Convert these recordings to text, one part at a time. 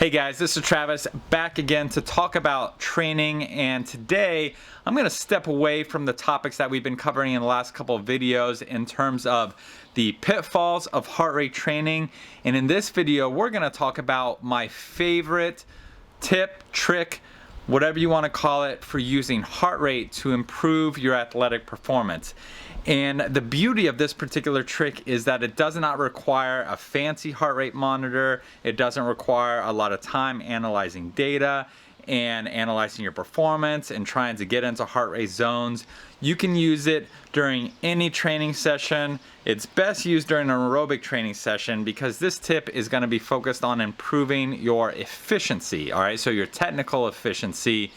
Hey guys, this is Travis back again to talk about training, and today I'm going to step away from the topics that we've been covering in the last couple of videos in terms of the pitfalls of heart rate training. And in this video we're going to talk about my favorite tip, trick, whatever you want to call it, for using heart rate to improve your athletic performance. And the beauty of this particular trick is that it does not require a fancy heart rate monitor. It doesn't require a lot of time analyzing data and analyzing your performance and trying to get into heart rate zones. You can use it during any training session. It's best used during an aerobic training session because this tip is going to be focused on improving your efficiency, all right? So your technical efficiency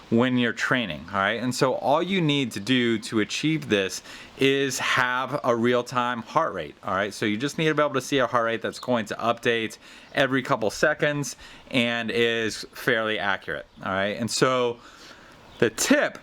when you're training, all right? And so all you need to do to achieve this is have a real-time heart rate, all right? So you just need to be able to see a heart rate that's going to update every couple seconds and is fairly accurate, all right? And so the tip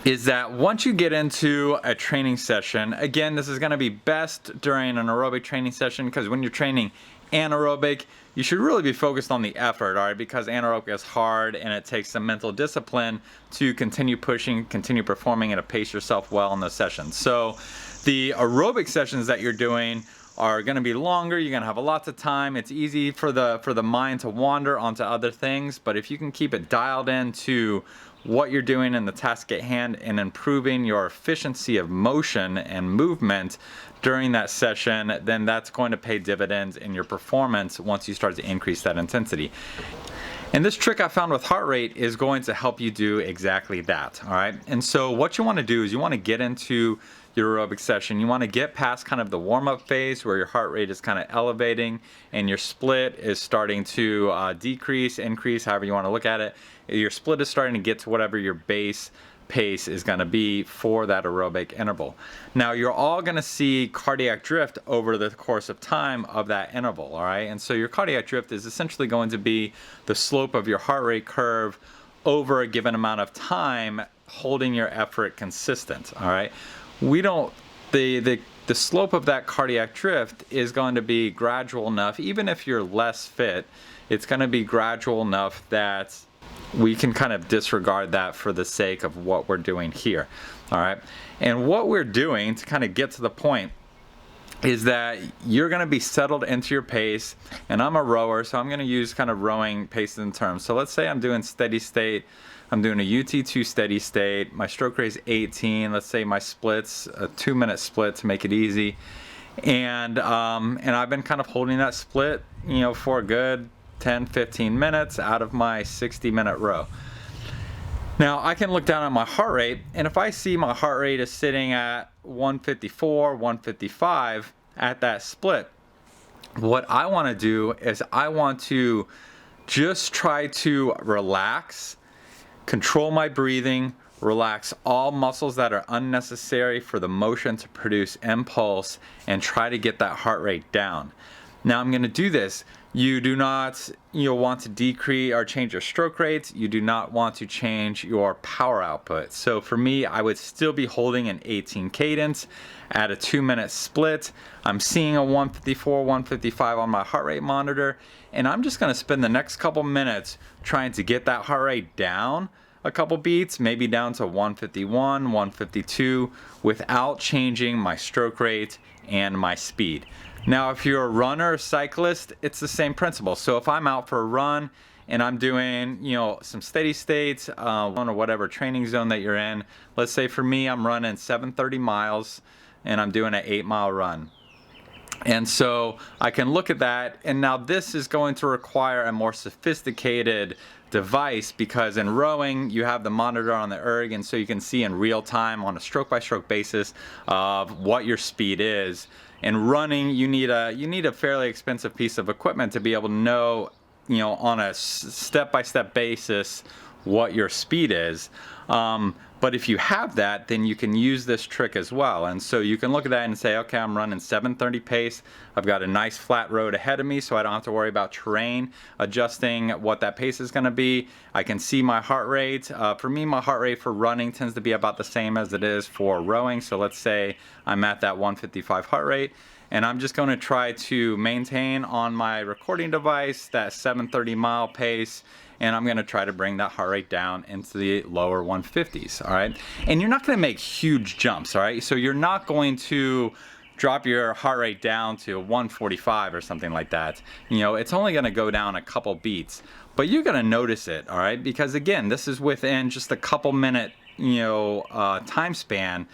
is that once you get into a training session, again, this is gonna be best during an aerobic training session because when you're training anaerobic, you should really be focused on the effort, all right? Because anaerobic is hard and it takes some mental discipline to continue pushing, continue performing, and to pace yourself well in those sessions. So the aerobic sessions that you're doing are going to be longer. You're going to have a lot of time. It's easy for the mind to wander onto other things, but if you can keep it dialed into what you're doing in the task at hand and improving your efficiency of motion and movement during that session, then that's going to pay dividends in your performance once you start to increase that intensity. And this trick I found with heart rate is going to help you do exactly that, all right? And so what you want to do is you want to get into your aerobic session. You want to get past kind of the warm-up phase where your heart rate is kind of elevating and your split is starting to decrease, increase, however you want to look at it. Your split is starting to get to whatever your base pace is going to be for that aerobic interval. Now you're all going to see cardiac drift over the course of time of that interval, all right? And so your cardiac drift is essentially going to be the slope of your heart rate curve over a given amount of time, holding your effort consistent, all right? The slope of that cardiac drift is going to be gradual enough, even if you're less fit, it's going to be gradual enough that we can kind of disregard that for the sake of what we're doing here, all right? And what we're doing to kind of get to the point is that you're going to be settled into your pace, and I'm a rower, so I'm going to use kind of rowing pace in terms. So let's say I'm doing steady state. I'm doing a UT2 steady state. My stroke rate is 18. Let's say my split's a 2-minute split to make it easy. And I've been kind of holding that split, you know, for a good 10-15 minutes out of my 60-minute row. Now I can look down at my heart rate, and if I see my heart rate is sitting at 154, 155 at that split, what I want to do is I want to just try to relax, control my breathing, relax all muscles that are unnecessary for the motion to produce impulse, and try to get that heart rate down. Now I'm going to do this. You do not want to decrease or change your stroke rates. You do not want to change your power output. So for me, I would still be holding an 18 cadence at a 2-minute split. I'm seeing a 154, 155 on my heart rate monitor, and I'm just going to spend the next couple minutes trying to get that heart rate down a couple beats, maybe down to 151, 152, without changing my stroke rate and my speed. Now, if you're a runner or cyclist, it's the same principle. So if I'm out for a run and I'm doing, some steady states, or whatever training zone that you're in, let's say for me, I'm running 730 miles and I'm doing an 8-mile run. And so I can look at that, and now this is going to require a more sophisticated device because in rowing you have the monitor on the erg, and so you can see in real time on a stroke by stroke basis of what your speed is. In running, you need a fairly expensive piece of equipment to be able to know, on a step-by-step basis what your speed is. But if you have that, then you can use this trick as well. And so you can look at that and say, okay, I'm running 730 pace. I've got a nice flat road ahead of me, so I don't have to worry about terrain adjusting what that pace is going to be. I can see my heart rate. For me, my heart rate for running tends to be about the same as it is for rowing. So let's say I'm at that 155 heart rate. and I'm just going to try to maintain on my recording device that 730 mile pace, and I'm going to try to bring that heart rate down into the lower 150s. All right, and you're not going to make huge jumps. All right, so you're not going to drop your heart rate down to 145 or something like that. You know, it's only going to go down a couple beats, but you're going to notice it. All right, because again, this is within just a couple minute time span.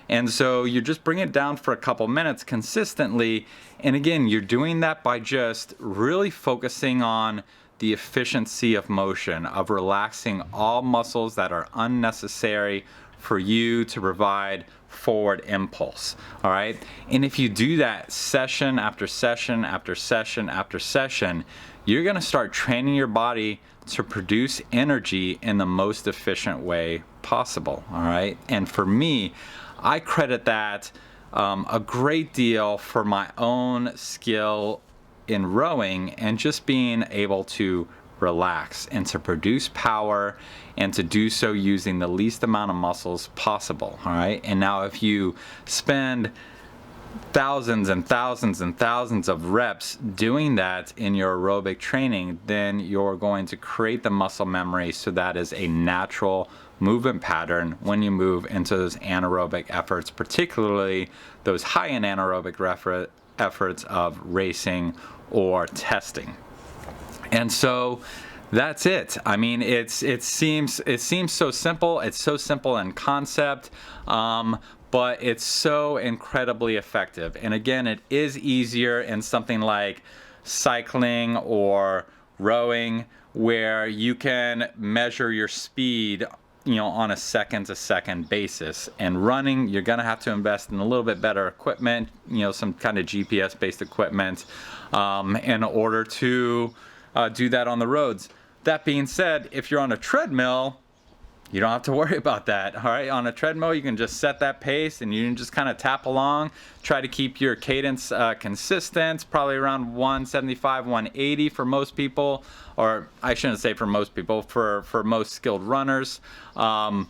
And so you just bring it down for a couple minutes consistently. And again, you're doing that by just really focusing on the efficiency of motion, of relaxing all muscles that are unnecessary for you to provide forward impulse. All right. And if you do that session after session after session after session, you're going to start training your body to produce energy in the most efficient way possible. All right. And for me, I credit that a great deal for my own skill in rowing and just being able to relax and to produce power and to do so using the least amount of muscles possible. All right. And now if you spend thousands and thousands and thousands of reps doing that in your aerobic training, then you're going to create the muscle memory, so that is a natural movement pattern when you move into those anaerobic efforts, particularly those high-end anaerobic efforts of racing or testing. And so that's it. I mean, it seems so simple. It's so simple in concept, but it's so incredibly effective. And again, it is easier in something like cycling or rowing, where you can measure your speed on a second-to-second basis. And running, you're going to have to invest in a little bit better equipment, some kind of GPS-based equipment, in order to do that on the roads. That being said, if you're on a treadmill, you don't have to worry about that. All right, on a treadmill, you can just set that pace and you can just kind of tap along. Try to keep your cadence consistent, probably around 175, 180 for most people, or I shouldn't say for most people, for most skilled runners. And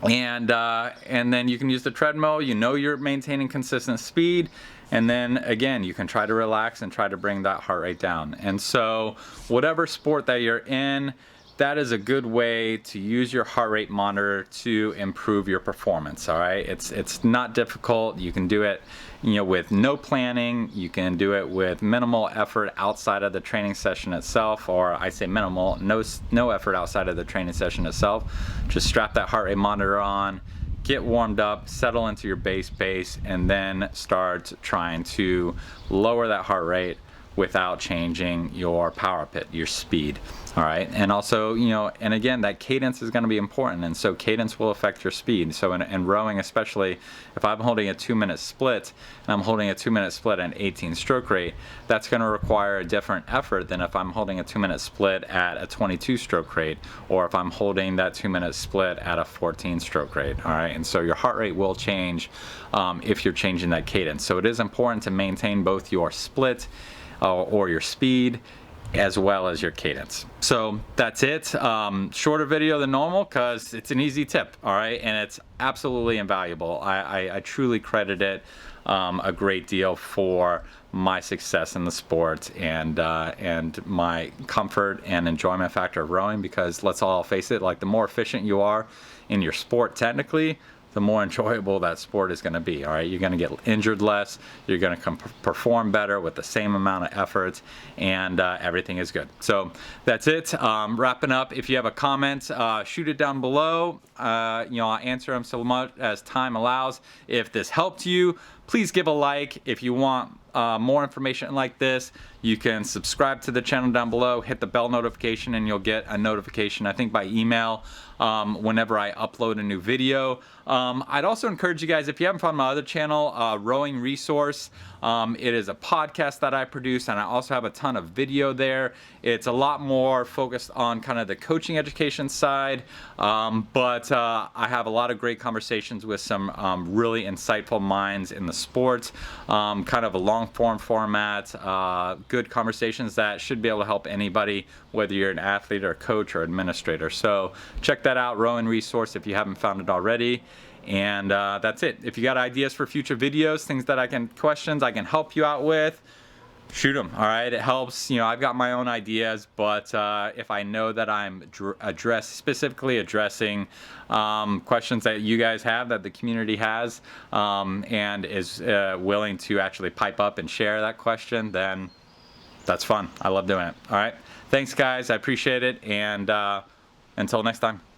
then you can use the treadmill. You're maintaining consistent speed. And then again, you can try to relax and try to bring that heart rate down. And so whatever sport that you're in, that is a good way to use your heart rate monitor to improve your performance. All right, it's not difficult. You can do it, with no planning. You can do it with minimal effort outside of the training session itself, or I say minimal, no effort outside of the training session itself. Just strap that heart rate monitor on, get warmed up, settle into your base pace, and then start trying to lower that heart rate without changing your power pit, your speed. All right, and also, and again, that cadence is going to be important, and so cadence will affect your speed. So in rowing, especially, if I'm holding a 2-minute split and I'm holding a 2-minute split at an 18 stroke rate, that's going to require a different effort than if I'm holding a 2-minute split at a 22 stroke rate, or if I'm holding that 2-minute split at a 14 stroke rate. All right, and so your heart rate will change if you're changing that cadence. So it is important to maintain both your split or your speed, as well as your cadence. So that's it. Shorter video than normal because it's an easy tip, all right? And it's absolutely invaluable. I truly credit it a great deal for my success in the sport and my comfort and enjoyment factor of rowing, because let's all face it, like the more efficient you are in your sport technically, the more enjoyable that sport is going to be. All right, you're going to get injured less, you're going to perform better with the same amount of effort, and everything is good. So that's it. Wrapping up. If you have a comment, shoot it down below. I'll answer them so much as time allows. If this helped you, please give a like. If you want more information like this, you can subscribe to the channel down below, hit the bell notification, and you'll get a notification, I think by email, whenever I upload a new video. I'd also encourage you guys, if you haven't found my other channel, Rowing Resource, it is a podcast that I produce, and I also have a ton of video there. It's a lot more focused on kind of the coaching education side, but I have a lot of great conversations with some really insightful minds in the sport, kind of a long form format, good conversations that should be able to help anybody, whether you're an athlete or coach or administrator. So check that out, Rowing Resource, if you haven't found it already. And that's it. If you got ideas for future videos, things that questions I can help you out with, shoot them. All right, it helps. You know, I've got my own ideas, but if I know that I'm specifically addressing questions that you guys have, that the community has, and is willing to actually pipe up and share that question, then that's fun. I love doing it. All right, thanks guys, I appreciate it, and until next time.